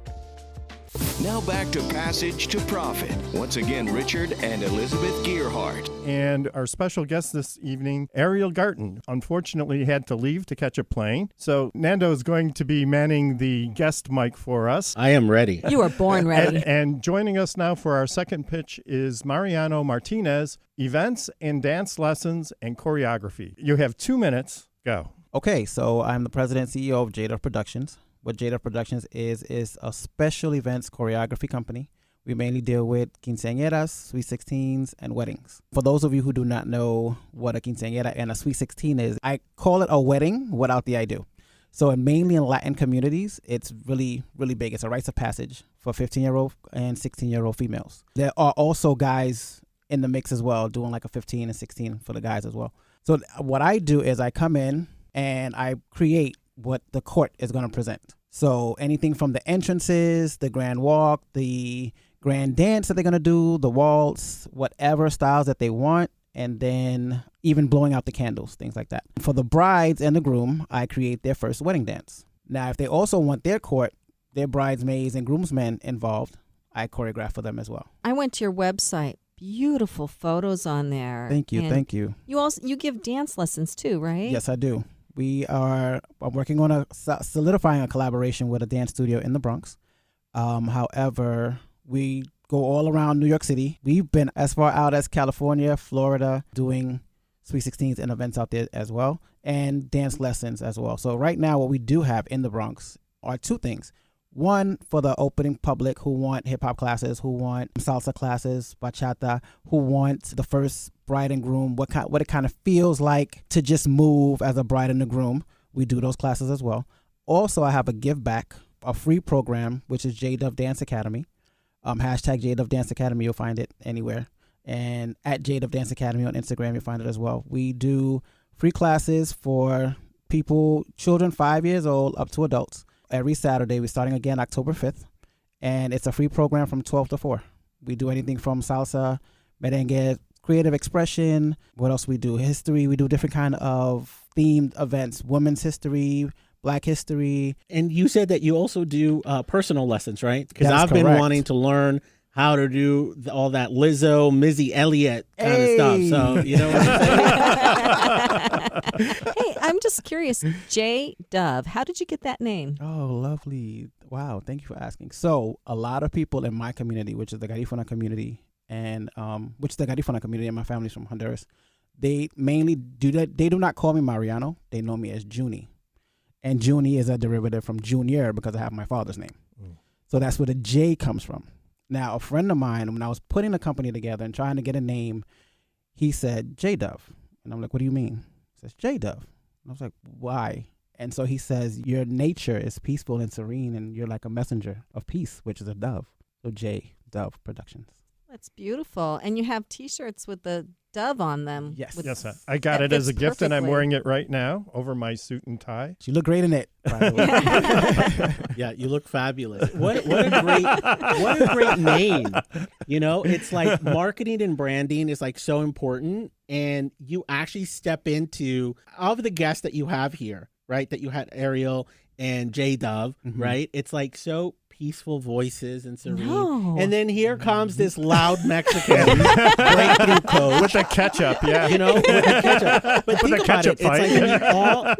Now back to Passage to Profit. Once again, Richard and Elizabeth Gearhart. And our special guest this evening, Ariel Garten, unfortunately had to leave to catch a plane. So Nando is going to be manning the guest mic for us. I am ready. You were born ready. And joining us now for our second pitch is Mariano Martinez, events and dance lessons and choreography. You have 2 minutes. Go. Okay, so I'm the president and CEO of Jada Productions. What Jada Productions is a special events choreography company. We mainly deal with quinceañeras, sweet 16s, and weddings. For those of you who do not know what a quinceañera and a sweet 16 is, I call it a wedding without the I do. So mainly in Latin communities, it's really, really big. It's a rites of passage for 15-year-old and 16-year-old females. There are also guys in the mix as well, doing like a 15 and 16 for the guys as well. So what I do is I come in and I create what the court is going to present. So anything from the entrances, the grand walk, the grand dance that they're going to do, the waltz, whatever styles that they want, and then even blowing out the candles, things like that. For the brides and the groom, I create their first wedding dance. Now, if they also want their court, their bridesmaids and groomsmen involved, I choreograph for them as well. I went to your website. Beautiful photos on there. Thank you, And thank you. You give dance lessons too, right? Yes, I do. I'm working on solidifying a collaboration with a dance studio in the Bronx. However, we go all around New York City. We've been as far out as California, Florida, doing Sweet 16s and events out there as well, and dance lessons as well. So right now what we do have in the Bronx are two things. One, for the opening public who want hip-hop classes, who want salsa classes, bachata, who want the first bride and groom, what it kind of feels like to just move as a bride and a groom. We do those classes as well. Also, I have a give back, a free program, which is JDove Dance Academy. Hashtag JDove Dance Academy, you'll find it anywhere. And at JDove Dance Academy on Instagram, you'll find it as well. We do free classes for people, children 5 years old up to adults. Every Saturday, we're starting again October 5th, and it's a free program from 12 to 4. We do anything from salsa, merengue, creative expression. What else we do? History. We do different kind of themed events, women's history, Black history. And you said that you also do personal lessons, right? Because That's I've been correct. wanting to learn how to do all that Lizzo, Missy Elliott kind of stuff. So, you know what I'm saying? Hey, I'm just curious. JDove, how did you get that name? Oh, lovely. Wow. Thank you for asking. So a lot of people in my community, which is the Garifuna community, and and my family's from Honduras, they mainly do that. They do not call me Mariano. They know me as Junie. And Junie is a derivative from Junior because I have my father's name. So that's where the J comes from. Now, a friend of mine, when I was putting the company together and trying to get a name, he said, JDove. And I'm like, what do you mean? He says, JDove. And I was like, why? And so he says, your nature is peaceful and serene, and you're like a messenger of peace, which is a dove. So JDove Productions. That's beautiful. And you have T-shirts with the dove on them. Yes. Yes, I got that it as a fits gift, and I'm perfectly. wearing it right now over my suit and tie. You look great in it, by the way. Yeah, you look fabulous. What a great name. You know, it's like marketing and branding is like so important, and you actually step into all of the guests that you have here, right? That you had Ariel and JDove, right? It's like so peaceful voices and serene. No. And then here comes this loud Mexican breakthrough coach. With the ketchup, yeah. You know, with the ketchup. But think the about ketchup it. It's fight.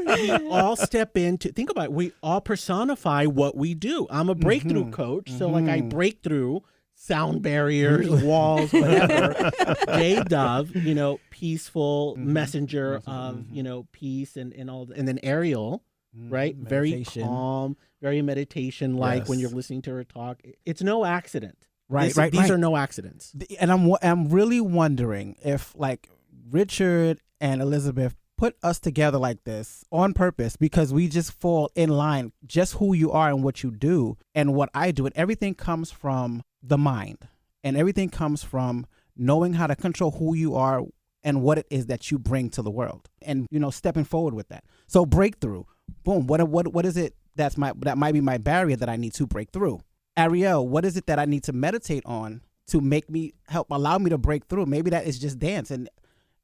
like we all step into, think about it. We all personify what we do. I'm a breakthrough coach. So like I break through sound barriers, walls, whatever. JDove, you know, peaceful messenger of, you know, peace and all. And then Ariel, right? Meditation. Very calm, very meditation-like Yes. when you're listening to her talk. It's no accident. Right, These are no accidents. And I'm really wondering if like Richard and Elizabeth put us together like this on purpose, because we just fall in line, just who you are and what you do and what I do. And everything comes from the mind, and everything comes from knowing how to control who you are and what it is that you bring to the world, and, you know, stepping forward with that. So breakthrough, boom. What is it that might be my barrier that I need to break through? Ariel, what is it that I need to meditate on to allow me to break through? Maybe that is just dance,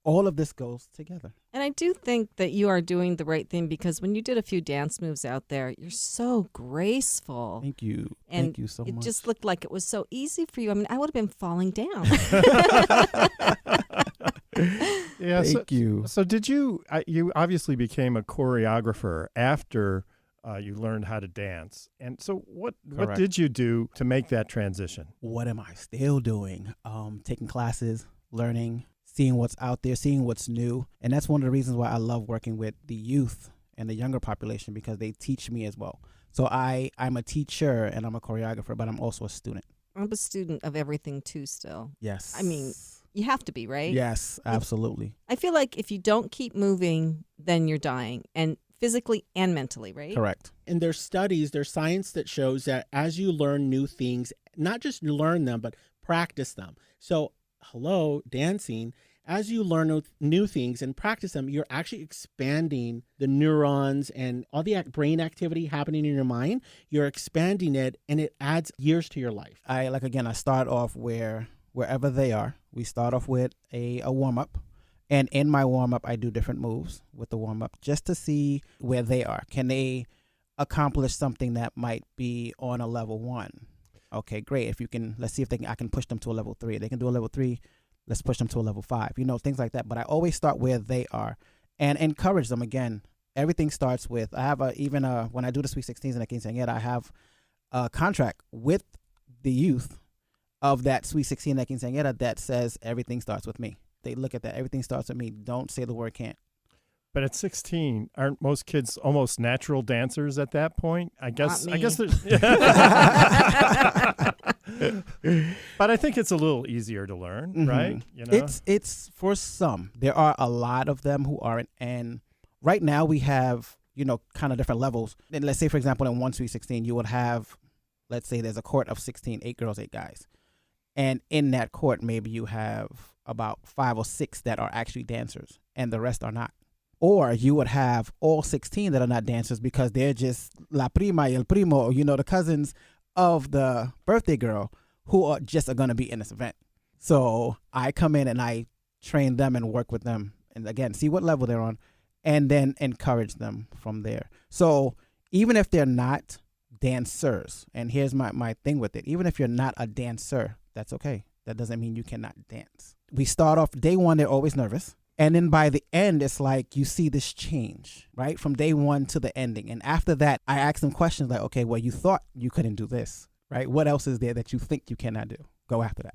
all of this goes together. And I do think that you are doing the right thing, because when you did a few dance moves out there, you're so graceful. Thank you. And Thank you so much. it just looked like it was so easy for you. I mean, I would have been falling down. Yeah, Thank you. So did you obviously became a choreographer after you learned how to dance. And so what did you do to make that transition? What am I still doing? Taking classes, learning, seeing what's out there, seeing what's new. And that's one of the reasons why I love working with the youth and the younger population, because they teach me as well. So I'm a teacher and I'm a choreographer, but I'm also a student. I'm a student of everything too still. Yes. I mean, you have to be, right? Yes, absolutely. I feel like if you don't keep moving, then you're dying, and physically and mentally, right? Correct. And there's studies, there's science that shows that as you learn new things, not just learn them, but practice them. So, dancing, as you learn new things and practice them, you're actually expanding the neurons and all the brain activity happening in your mind. You're expanding it, and it adds years to your life. I start off wherever they are. We start off with a warm-up. And in my warm-up, I do different moves with the warm-up just to see where they are. Can they accomplish something that might be on a level 1? Okay, great. If you can, let's see if I can push them to a level 3. They can do a level 3. Let's push them to a level 5. Things like that. But I always start where they are and encourage them. Again, everything starts with, I have when I do the Sweet 16s and the Quinceañera, I have a contract with the youth of that Sweet 16 and that Quinceañera that says everything starts with me. They look at that. Everything starts with me. Don't say the word can't. But at 16, aren't most kids almost natural dancers at that point? I guess there's But I think it's a little easier to learn, right? It's for some. There are a lot of them who aren't, and right now we have, kind of different levels. And let's say, for example, in one Sweet 16, you would have, let's say there's a court of 16, 8 girls, 8 guys. And in that court, maybe you have about 5 or 6 that are actually dancers and the rest are not. Or you would have all 16 that are not dancers because they're just la prima y el primo, the cousins of the birthday girl who are going to be in this event. So I come in and I train them and work with them and, again, see what level they're on and then encourage them from there. So even if they're not dancers, and here's my thing with it, even if you're not a dancer, that's okay. That doesn't mean you cannot dance. We start off day one, they're always nervous. And then by the end, it's like you see this change, right? From day one to the ending. And after that, I ask them questions like, okay, well, you thought you couldn't do this, right? What else is there that you think you cannot do? Go after that.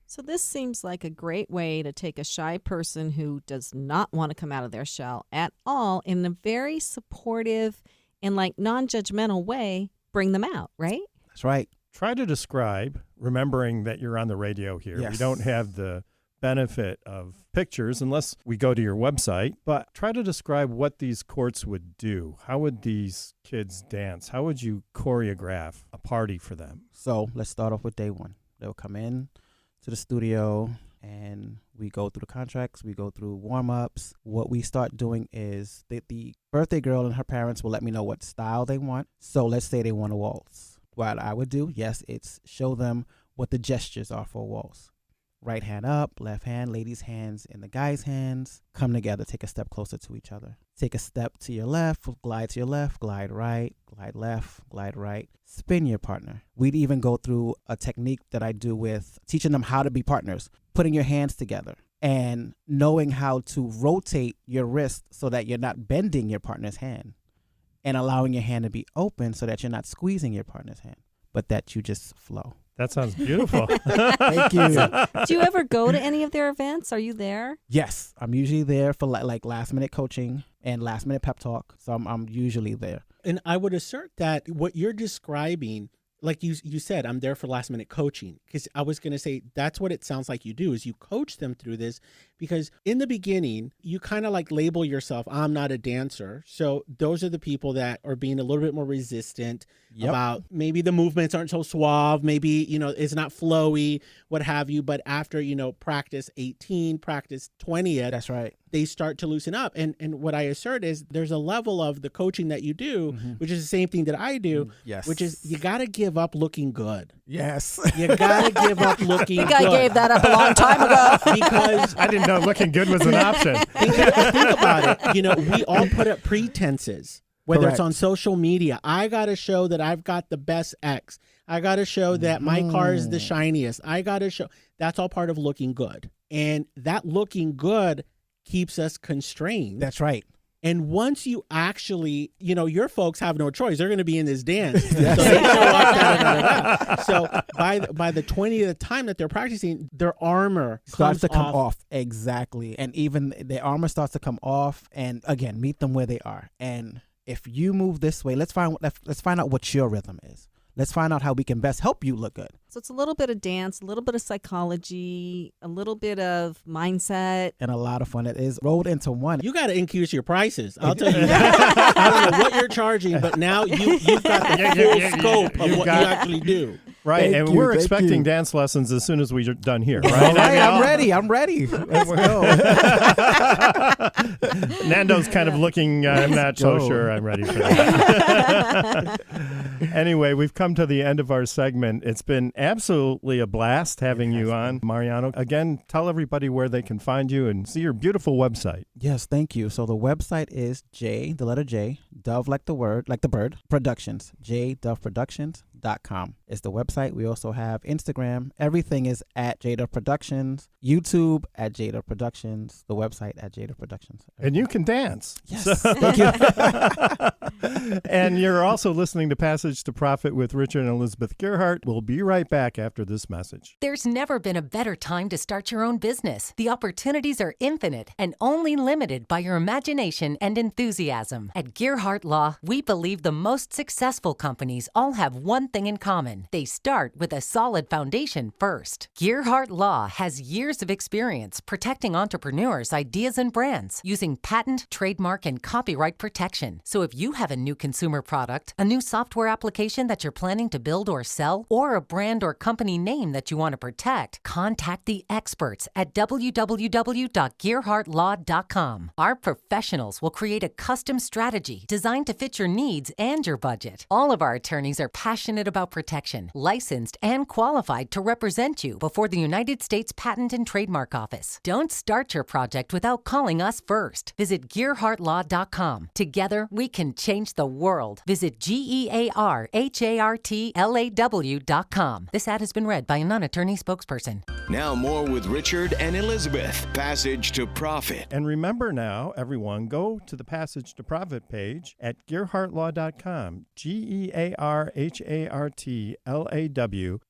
So this seems like a great way to take a shy person who does not want to come out of their shell at all, in a very supportive and non-judgmental way, bring them out, right? That's right. Try to describe, remembering that you're on the radio here. Yes. We don't have the benefit of pictures unless we go to your website, but try to describe what these courts would do. How would these kids dance? How would you choreograph a party for them? So let's start off with day one. They'll come in to the studio and we go through the contracts. We go through warm-ups. What we start doing is the birthday girl and her parents will let me know what style they want. So let's say they want a waltz. What I would do, yes, it's show them what the gestures are for a waltz. Right hand up, left hand, ladies' hands in the guy's hands. Come together, take a step closer to each other. Take a step to your left, glide to your left, glide right, glide left, glide right. Spin your partner. We'd even go through a technique that I do with teaching them how to be partners, putting your hands together and knowing how to rotate your wrist so that you're not bending your partner's hand and allowing your hand to be open so that you're not squeezing your partner's hand, but that you just flow. That sounds beautiful. Thank you. Do you ever go to any of their events? Are you there? Yes, I'm usually there for like last minute coaching and last minute pep talk. So I'm usually there. And I would assert that what you're describing, like you said, I'm there for last minute coaching, because I was going to say that's what it sounds like you do is you coach them through this, because in the beginning, you kind of label yourself, I'm not a dancer. So those are the people that are being a little bit more resistant about maybe the movements aren't so suave, maybe, it's not flowy, what have you. But after, practice 18, practice 20th, that's right, they start to loosen up. And what I assert is there's a level of the coaching that you do, which is the same thing that I do, which is you got to give up looking good. Yes. You got to give up looking good. I think I gave that up a long time ago. Because I didn't didn't know looking good was an option. Think about it. We all put up pretenses, whether it's Correct. on social media. I got to show that I've got the best X. I got to show that my car is the shiniest. I got to show. That's all part of looking good. And that looking good keeps us constrained. That's right. And once you actually, your folks have no choice. They're going to be in this dance. So they show up, da-da-da-da-da. So by the 20th time that they're practicing, their armor Starts to come off. off. Exactly. And even their armor starts to come off. And again, meet them where they are. And if you move this way, let's find out what your rhythm is. Let's find out how we can best help you look good. So it's a little bit of dance, a little bit of psychology, a little bit of mindset. And a lot of fun. It is rolled into one. You got to increase your prices. I'll tell you that. I don't know what you're charging, but now you've got the full scope of what you actually do. Right, Thank and you, we're thank expecting you. dance lessons as soon as we're done here, All right? right, I'm ready. Let's go. Nando's kind of looking, I'm not so go. sure I'm ready for that. Anyway, we've come to the end of our segment. It's been absolutely a blast having you on, Mariano. Again, tell everybody where they can find you and see your beautiful website. Yes, thank you. So the website is the letter J, Dove like the bird, Productions, jdoveproductions.com is the website. We also have Instagram. Everything is at JDove Productions, YouTube at JDove Productions, the website at JDove Productions. And you can dance. Yes, thank you. And you're also listening to Passage to Profit with Richard and Elizabeth Gerhardt. We'll be right back after this message. There's never been a better time to start your own business. The opportunities are infinite and only limited by your imagination and enthusiasm. At Gerhardt Law, we believe the most successful companies all have one thing in common. They start with a solid foundation first. Gerhardt Law has years of experience protecting entrepreneurs' ideas and brands using patent, trademark, and copyright protection. So if you have a new consumer product, a new software application that you're planning to build or sell, or a brand or company name that you want to protect, contact the experts at www.gerhardtlaw.com. Our professionals will create a custom strategy designed to fit your needs and your budget. All of our attorneys are passionate about protection, licensed and qualified to represent you before the United States Patent and Trademark Office. Don't start your project without calling us first. Visit GerhardtLaw.com. Together, we can change the world. Visit GerhardtLaw.com. This ad has been read by a non-attorney spokesperson. Now more with Richard and Elizabeth. Passage to Profit. And remember now, everyone, go to the Passage to Profit page at GerhardtLaw.com, GerhardtLaw,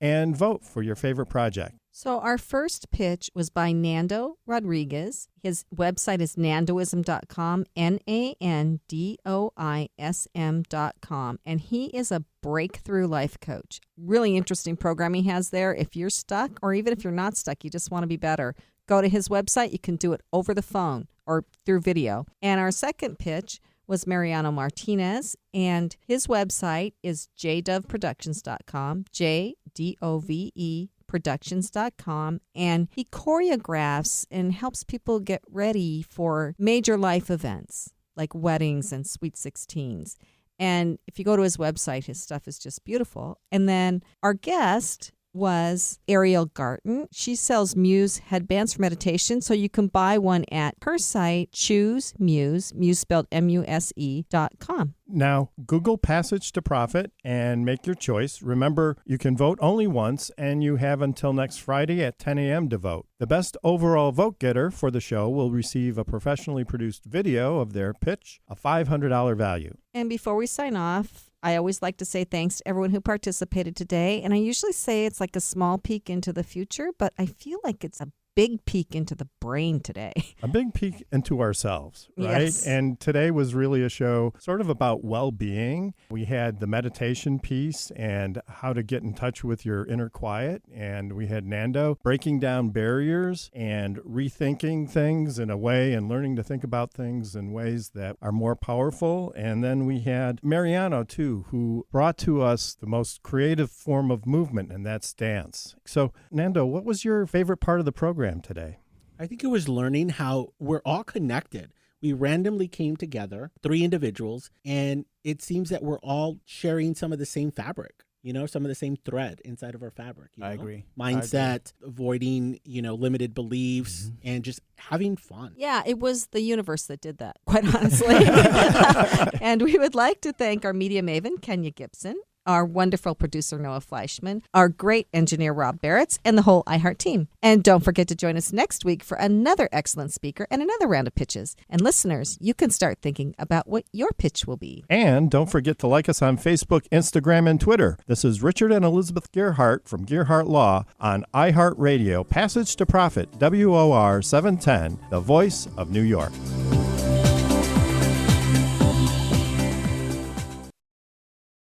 and vote for your favorite project. So our first pitch was by Nando Rodriguez. His website is nandoism.com, nandoism.com. And he is a breakthrough life coach. Really interesting program he has there. If you're stuck, or even if you're not stuck, you just want to be better, go to his website. You can do it over the phone or through video. And our second pitch was Mariano Martinez, and his website is jdoveproductions.com, JDOVE productions.com, and he choreographs and helps people get ready for major life events like weddings and sweet 16s. And if you go to his website, his stuff is just beautiful. And then our guest was Ariel Garten. She sells Muse headbands for meditation, so you can buy one at her site, Choose Muse spelled MUSE.com. Now, Google Passage to Profit and make your choice. Remember, you can vote only once, and you have until next Friday at 10 a.m. to vote. The best overall vote getter for the show will receive a professionally produced video of their pitch, a $500 value. And before we sign off, I always like to say thanks to everyone who participated today. And I usually say it's like a small peek into the future, but I feel like it's a big peek into the brain today. A big peek into ourselves, right? Yes. And today was really a show sort of about well-being. We had the meditation piece and how to get in touch with your inner quiet. And we had Nando breaking down barriers and rethinking things in a way and learning to think about things in ways that are more powerful. And then we had Mariano, too, who brought to us the most creative form of movement, and that's dance. So, Nando, what was your favorite part of the program today? I think it was learning how we're all connected. We randomly came together, 3 individuals, and it seems that we're all sharing some of the same fabric. some of the same thread inside of our fabric. I agree. Mindset, avoiding, limited beliefs, and just having fun. Yeah, it was the universe that did that, quite honestly. And we would like to thank our media maven, Kenya Gibson, our wonderful producer, Noah Fleischman, our great engineer, Rob Barretts, and the whole iHeart team. And don't forget to join us next week for another excellent speaker and another round of pitches. And listeners, you can start thinking about what your pitch will be. And don't forget to like us on Facebook, Instagram, and Twitter. This is Richard and Elizabeth Gearhart from Gearhart Law on iHeart Radio, Passage to Profit, WOR 710, the voice of New York.